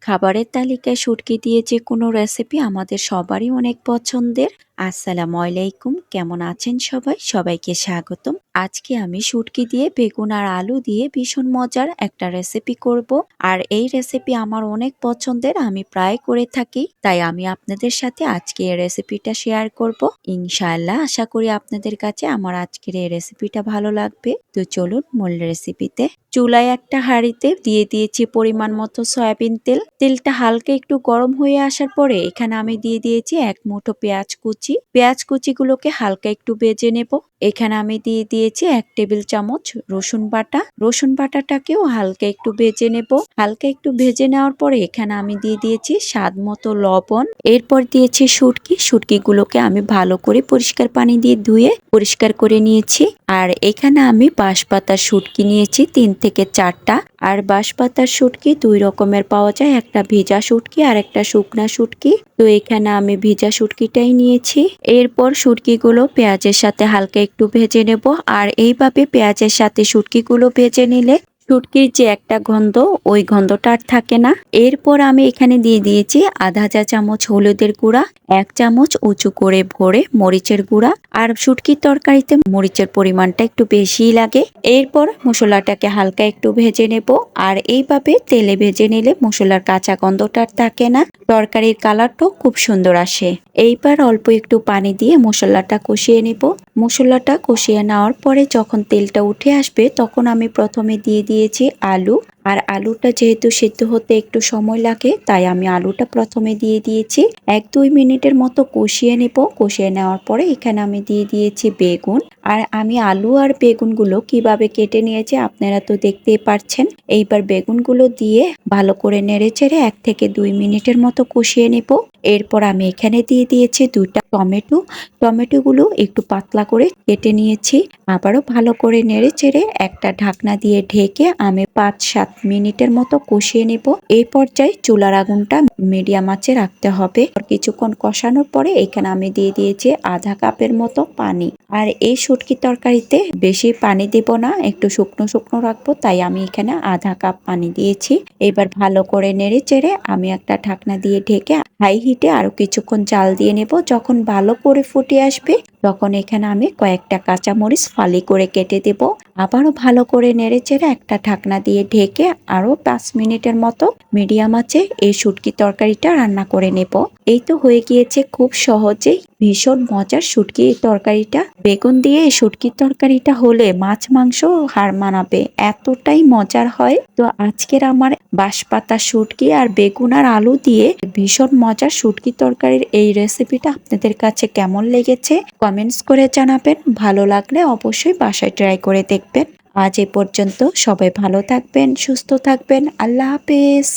খাবারের তালিকায় শুটকি দিয়ে যে কোনো রেসিপি আমাদের সবারই অনেক পছন্দের। আসসালামু আলাইকুম, কেমন আছেন সবাই? সবাইকে স্বাগতম। আজকে আমি শুটকি দিয়ে বেগুন আর আলু দিয়ে ভীষণ মজার একটা রেসিপি করব। আর এই রেসিপি আমার অনেক পছন্দের, আমি প্রায় করে থাকি, তাই আমি আপনাদের সাথে আজকে এই রেসিপিটা শেয়ার করব। ইনশাআল্লাহ আশা করি আপনাদের কাছে আমার আজকের এই রেসিপিটা ভালো লাগবে। তো চলুন মূল রেসিপিতে। চুলায় একটা হাঁড়িতে দিয়ে দিয়েছি পরিমাণ মতো সয়াবিন তেল। তেলটা হালকা একটু গরম হয়ে আসার পরে এখানে আমি দিয়ে দিয়েছি এক মুঠো পেঁয়াজ কুচি। পেঁয়াজ কুচিগুলোকে হালকা একটু ভেজে নেব। এখানে আমি দিয়ে দিয়েছি 1 টেবিল চামচ রসুন বাটা। রসুন বাটাটাকেও হালকা একটু ভেজে নেব। হালকা একটু ভেজে নেওয়ার পরে এখানে আমি দিয়ে দিয়েছি স্বাদ মতো লবণ। এরপর দিয়েছি শুটকি। শুটকিগুলোকে আমি ভালো করে পরিষ্কার পানি দিয়ে ধুয়ে পরিষ্কার করে নিয়েছি। আর এখানে আমি বাঁশপাতার শুটকি নিয়েছি 3 থেকে 4টা। আর বাঁশপাতার শুটকি 2 রকমের পাওয়া যায়, একটা ভেজা শুটকি আর একটা শুকনা শুটকি। তো এখানে আমি ভেজা শুটকিটাই নিয়েছি। এরপর শুটকিগুলো পেঁয়াজের সাথে হালকা একটু ভেজে নেব। আর এইভাবে পেঁয়াজের সাথে শুটকিগুলো ভেজে নিলে শুটকির যে একটা গন্ধ, ওই গন্ধটা আর থাকে না। এরপর আমি এখানে দিয়ে দিয়েছি আধা চা চামচ হলুদের গুঁড়া, 1 চামচ উঁচু করে ভরে মরিচের গুঁড়া। আর শুটকির তরকারিতে মরিচের পরিমাণটা একটু বেশিই লাগে। এরপর মশলাটাকে হালকা একটু ভেজে নেব। আর এইভাবে তেলে ভেজে নিলে মশলার কাঁচা গন্ধটা আর থাকে না, তরকারির কালারটাও খুব সুন্দর আসে। এইবার অল্প একটু পানি দিয়ে মশলাটা কষিয়ে নেব। মশলাটা কষিয়ে নেওয়ার পরে যখন তেলটা উঠে আসবে তখন আমি প্রথমে দিয়ে দিয়েছি আলু। আর আলুটা যেহেতু সিদ্ধ হতে একটু সময় লাগে, তাই আমি আলুটা প্রথমে দিয়ে দিয়েছি। 1-2 মিনিটের মতো কষিয়ে নেব। কষিয়ে নেওয়ার পরে এখানে আমি দিয়ে দিয়েছি বেগুন। আর আমি আলু আর বেগুনগুলো কিভাবে কেটে নিয়েছি আপনারা তো দেখতেই পারছেন। এইবার বেগুনগুলো দিয়ে ভালো করে নেড়েচেড়ে 1 থেকে 2 মিনিটের মতো কষিয়ে নেব। এরপর আমি এখানে দিয়ে দিয়েছি 2টা টমেটো। টমেটোগুলো একটু পাতলা করে কেটে নিয়েছি। আবারও ভালো করে নেড়েচেড়ে একটা ঢাকনা দিয়ে ঢেকে আমি 5-7 মিনিটের মতো কষিয়ে নেব। এই পর্যায়ে চুলার আগুনটা মিডিয়াম আঁচে রাখতে হবে। কিছুক্ষণ কষানোর পরে এখানে আমি দিয়ে দিয়েছি আধা কাপের মতো পানি। আর এই শুটকি তরকারিতে বেশি পানি দেব না, একটু শুকনো শুকনো রাখবো, তাই আমি এখানে আধা কাপ পানি দিয়েছি। এবার ভালো করে নেড়েচেড়ে আমি একটা ঢাকনা দিয়ে ঢেকে হাই হিটে আরো কিছুক্ষণ জাল দিয়ে নেব। যখন ভালো করে ফুটে আসবে তখন এখানে আমি কয়েকটা কাঁচামরিচ ফালি করে কেটে দেব। আবারও ভালো করে নেড়েচেড়ে একটা ঢাকনা দিয়ে ঢেকে আরো 5 মিনিটের মতো মিডিয়াম আঁচে এই শুটকি তরকারিটা রান্না করে নেব। এই তো হয়ে গিয়েছে খুব সহজেই ভীষণ মজার শুটকি তরকারিটা। বেগুন দিয়ে এই শুটকির তরকারিটা হলে মাছ মাংস হার মানাবে, এতটাই মজার হয়। তো আজকের আমার বাঁশপাতা শুটকি আর বেগুন আর আলু দিয়ে ভীষণ মজার শুটকি তরকারির এই রেসিপিটা আপনাদের কাছে কেমন লেগেছে কমেন্টস করে জানাবেন। ভালো লাগলে অবশ্যই বাসায় ট্রাই করে দেখবেন। আজ এ পর্যন্ত, সবাই ভালো থাকবেন, সুস্থ থাকবেন। আল্লাহ হাফেজ।